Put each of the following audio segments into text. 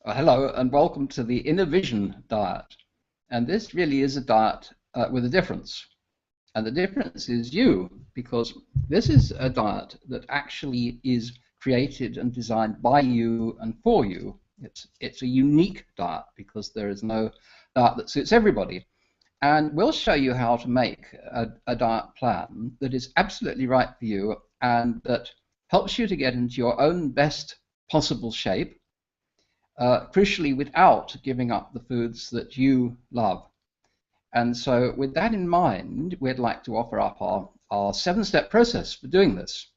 Hello and welcome to the Inner Vision diet. And this really is a diet with a difference. And the difference is you, because this is a diet that actually is created and designed by you and for you. It's a unique diet because there is no diet that suits everybody. And we'll show you how to make a diet plan that is absolutely right for you and that helps you to get into your own best possible shape, crucially without giving up the foods that you love. And so with that in mind, we'd like to offer up our 7-step process for doing this.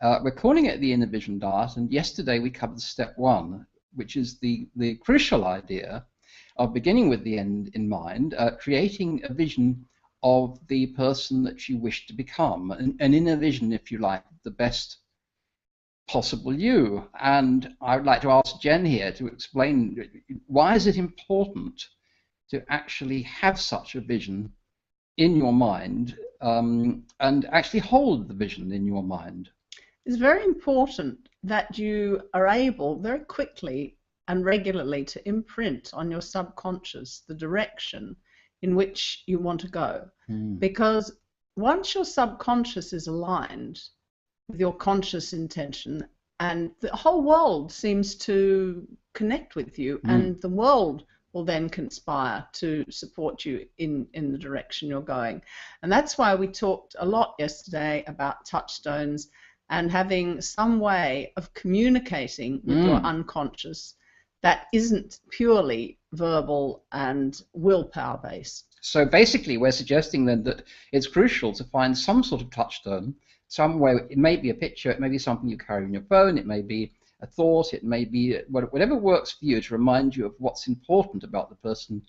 We're calling it the Inner Vision Diet, and yesterday we covered step 1, which is the crucial idea of beginning with the end in mind, creating a vision of the person that you wish to become, an inner vision, if you like, the best possible you. And I would like to ask Jen here to explain, why is it important to actually have such a vision in your mind, and actually hold the vision in your mind? It's very important that you are able very quickly and regularly to imprint on your subconscious the direction in which you want to go. Because once your subconscious is aligned with your conscious intention, and the whole world seems to connect with you, and the world will then conspire to support you in the direction you're going. And that's why we talked a lot yesterday about touchstones and having some way of communicating with your unconscious that isn't purely verbal and willpower based. So basically we're suggesting then that it's crucial to find some sort of touchstone, some way. It may be a picture, it may be something you carry on your phone, it may be a thought, it may be whatever works for you to remind you of what's important about the person,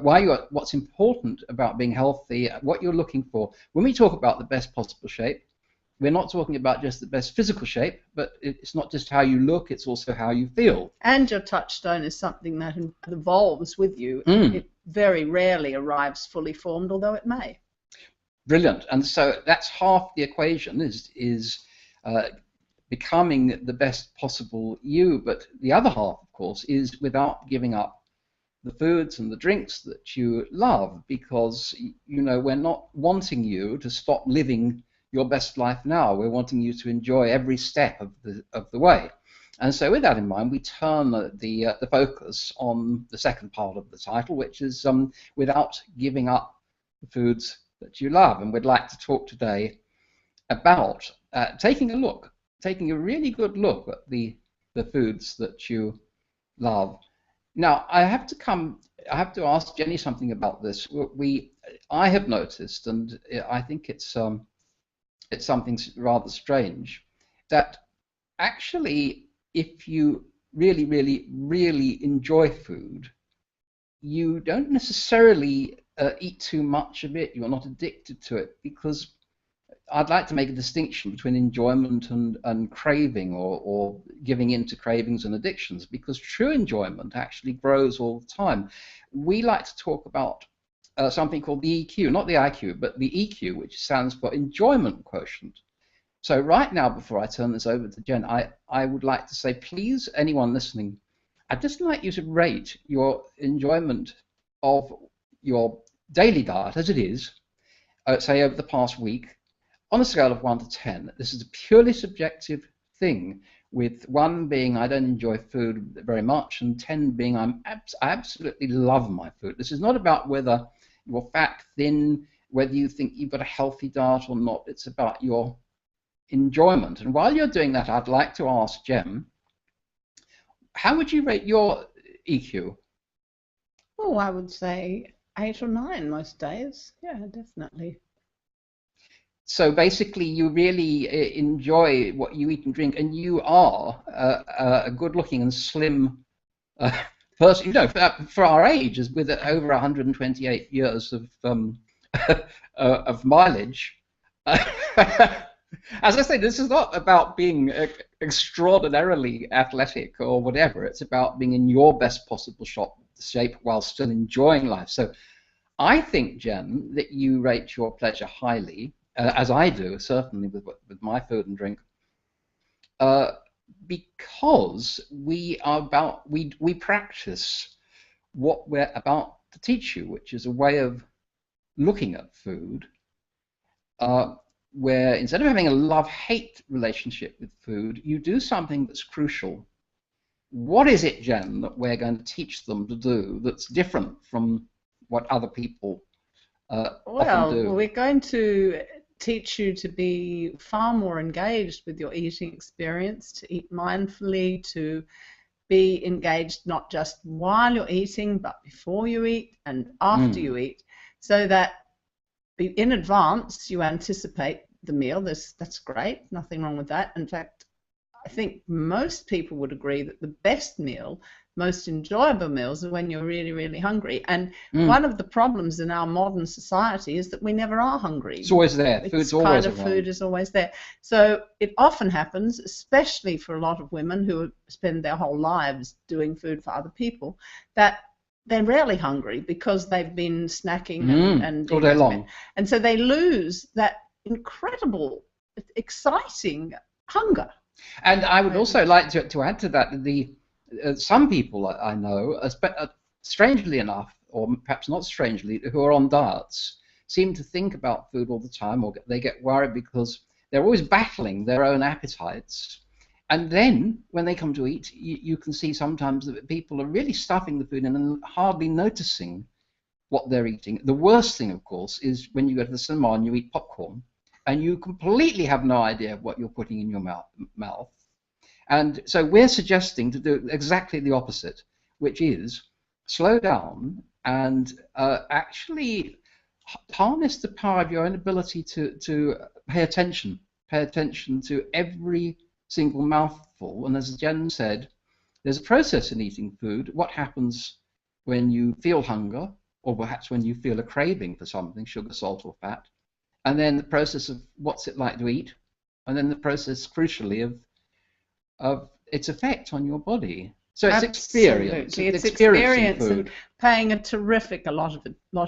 what's important about being healthy, what you're looking for. When we talk about the best possible shape, we're not talking about just the best physical shape, but it's not just how you look, it's also how you feel. And your touchstone is something that evolves with you. It very rarely arrives fully formed, although it may. Brilliant. And so that's half the equation, is becoming the best possible you. But the other half, of course, is without giving up the foods and the drinks that you love, because, you know, we're not wanting you to stop living your best life now. We're wanting you to enjoy every step of the way. And so with that in mind, we turn the focus on the second part of the title, which is without giving up the foods that you love. And we'd like to talk today about taking a really good look at the foods that you love. Now, I have to ask Jenny something about this. I have noticed, and I think it's something rather strange, that actually if you really, really, really enjoy food, you don't necessarily eat too much of it. You're not addicted to it, because I'd like to make a distinction between enjoyment and craving, or giving in to cravings and addictions, because true enjoyment actually grows all the time. We like to talk about something called the EQ, not the IQ, but the EQ, which stands for enjoyment quotient. So right now, before I turn this over to Jen, I would like to say, please, anyone listening, I'd just like you to rate your enjoyment of your daily diet as it is, say over the past week, on a scale of 1 to 10. This is a purely subjective thing, with 1 being I don't enjoy food very much, and 10 being I absolutely love my food. This is not about whether you're fat, thin, whether you think you've got a healthy diet or not. It's about your enjoyment. And while you're doing that, I'd like to ask Jem, how would you rate your EQ? Oh, I would say 8 or 9 most days. Yeah, definitely. So basically, you really enjoy what you eat and drink, and you are a good-looking and slim person. You know, for our age, with over 128 years of of mileage. As I say, this is not about being extraordinarily athletic or whatever. It's about being in your best possible shape while still enjoying life. So I think, Jen, that you rate your pleasure highly, as I do, certainly with my food and drink. Because we practice what we're about to teach you, which is a way of looking at food, where instead of having a love-hate relationship with food, you do something that's crucial. What is it, Jen, that we're going to teach them to do that's different from what other people often Well, do? we're going to teach you to be far more engaged with your eating experience, to eat mindfully, to be engaged not just while you're eating, but before you eat and after you eat, so that in advance you anticipate the meal. That's great, nothing wrong with that. In fact, I think most people would agree that the best meal, most enjoyable meals, are when you're really, really hungry. And one of the problems in our modern society is that we never are hungry. It's always there. It's Food's kind always of around. food is always there. So it often happens, especially for a lot of women who spend their whole lives doing food for other people, that they're rarely hungry because they've been snacking and all day long. and so they lose that incredible, exciting hunger. And I would also like to add to that, some people I know, strangely enough, or perhaps not strangely, who are on diets, seem to think about food all the time, or they get worried because they're always battling their own appetites. And then when they come to eat, you can see sometimes that people are really stuffing the food in and hardly noticing what they're eating. The worst thing, of course, is when you go to the cinema and you eat popcorn, and you completely have no idea what you're putting in your mouth. And so we're suggesting to do exactly the opposite, which is slow down and actually harness the power of your own ability to pay attention to every single mouthful. And as Jen said, there's a process in eating food. What happens when you feel hunger, or perhaps when you feel a craving for something, sugar, salt, or fat? And then the process of what's it like to eat, and then the process, crucially, of its effect on your body. So it's experience. It's experiencing experience food. and paying a lot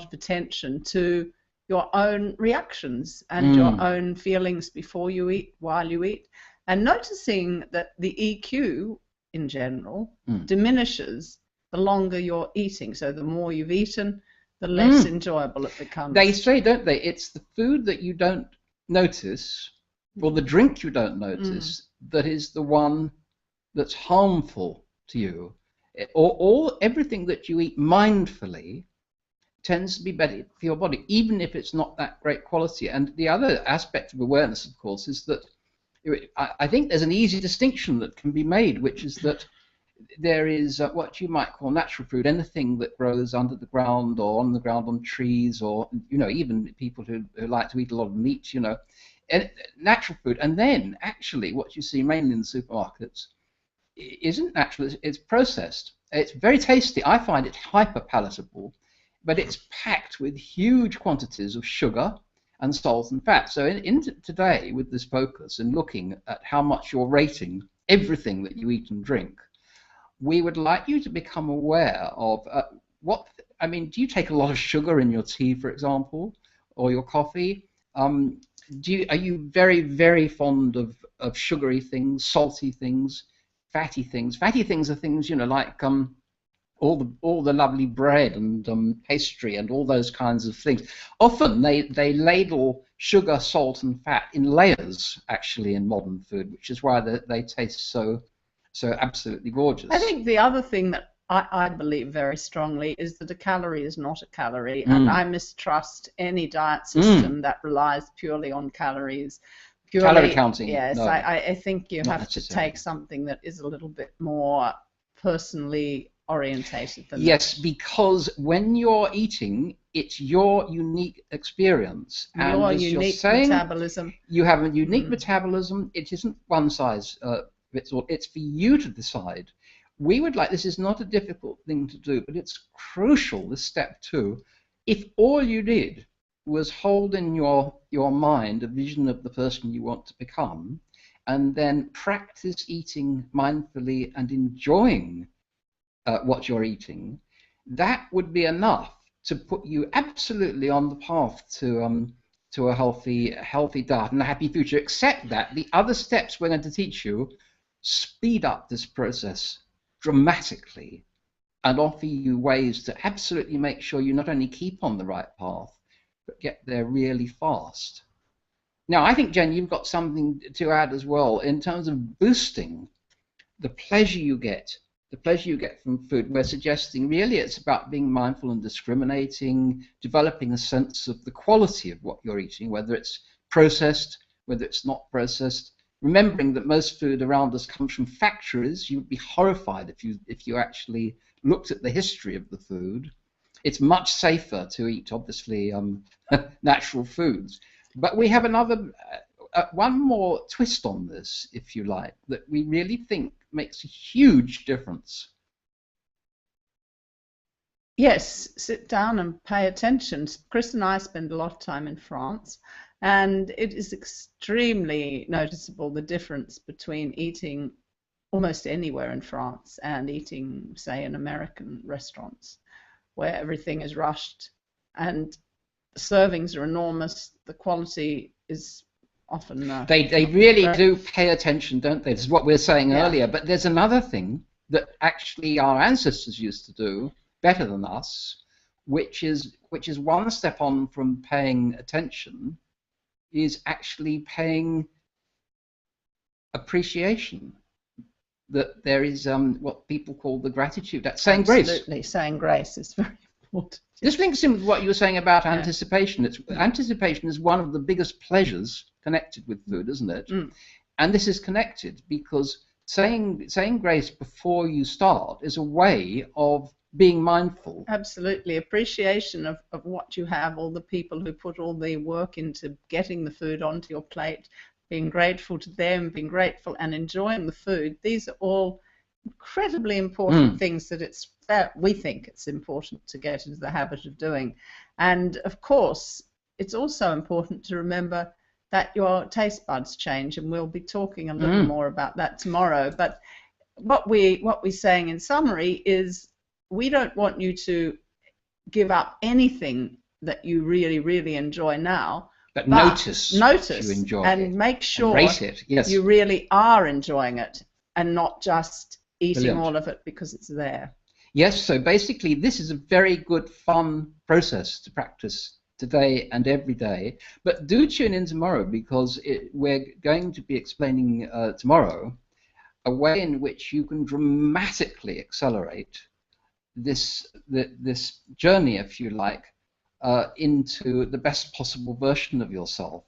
of attention to your own reactions and your own feelings before you eat, while you eat, and noticing that the EQ in general diminishes the longer you're eating. So the more you've eaten, the less enjoyable it becomes. They say, don't they, it's the food that you don't notice, or the drink you don't notice, that is the one that's harmful to you. Everything that you eat mindfully tends to be better for your body, even if it's not that great quality. And the other aspect of awareness, of course, is that I think there's an easy distinction that can be made, which is that there is what you might call natural food, anything that grows under the ground or on the ground on trees, or even people who like to eat a lot of meat, and natural food. And then actually what you see mainly in the supermarkets isn't natural, it's processed. It's very tasty. I find it hyper palatable, but it's packed with huge quantities of sugar and salt and fat. So in today, with this focus and looking at how much you're rating everything that you eat and drink, we would like you to become aware of do you take a lot of sugar in your tea, for example, or your coffee? Are you very, very fond of sugary things, salty things, fatty things? Fatty things are things, like all the lovely bread and pastry and all those kinds of things. Often they ladle sugar, salt, and fat in layers, actually, in modern food, which is why they taste so absolutely gorgeous. I think the other thing that I believe very strongly is that a calorie is not a calorie, and I mistrust any diet system that relies purely on calories. Calorie counting. Yes, no, I think you have to necessarily. take something that is a little bit more personally orientated than Yes, because when you're eating, it's your unique experience. And your as unique you're saying, metabolism. You have a unique metabolism. It isn't one size fits all. It's for you to decide. This is not a difficult thing to do, but it's crucial, this step 2. If all you did was hold in your mind a vision of the person you want to become, and then practice eating mindfully and enjoying what you're eating, that would be enough to put you absolutely on the path to a healthy diet and a happy future. Except that the other steps we're going to teach you speed up this process dramatically and offer you ways to absolutely make sure you not only keep on the right path, but get there really fast. Now, I think, Jen, you've got something to add as well in terms of boosting the pleasure you get from food. We're suggesting really it's about being mindful and discriminating, developing a sense of the quality of what you're eating, whether it's processed, whether it's not processed. Remembering that most food around us comes from factories. You would be horrified if you actually looked at the history of the food. It's much safer to eat, obviously, natural foods. But we have another, one more twist on this, if you like, that we really think makes a huge difference. Yes, sit down and pay attention. Chris and I spend a lot of time in France, and it is extremely noticeable the difference between eating almost anywhere in France and eating, say, in American restaurants, where everything is rushed and the servings are enormous, the quality is often they really do pay attention, don't they? This is what we were saying earlier. But there's another thing that actually our ancestors used to do better than us, which is one step on from paying attention, is actually paying appreciation. That there is what people call the gratitude. That's saying grace. Absolutely, saying grace is very important. This links in with what you were saying about anticipation. Anticipation is one of the biggest pleasures connected with food, isn't it? Mm. And this is connected because saying grace before you start is a way of being mindful. Absolutely. Appreciation of what you have, all the people who put all the work into getting the food onto your plate, being grateful to them, being grateful and enjoying the food. These are all incredibly important things that we think it's important to get into the habit of doing. And of course, it's also important to remember that your taste buds change, and we'll be talking a little more about that tomorrow. But what we're saying in summary is we don't want you to give up anything that you really, really enjoy now. But notice you enjoy and it. Make sure Embrace it. Yes. You really are enjoying it and not just eating Brilliant. all of it because it's there. Yes, so basically this is a very good, fun process to practice today and every day. But do tune in tomorrow because we're going to be explaining tomorrow a way in which you can dramatically accelerate this journey, if you like, into the best possible version of yourself.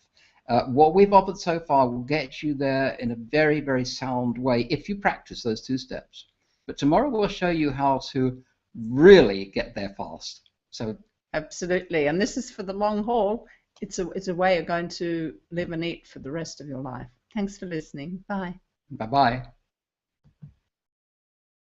What we've offered so far will get you there in a very, very sound way if you practice those 2 steps. But tomorrow we'll show you how to really get there fast. So absolutely, and this is for the long haul. It's a way you're going to live and eat for the rest of your life. Thanks for listening. Bye. Bye-bye.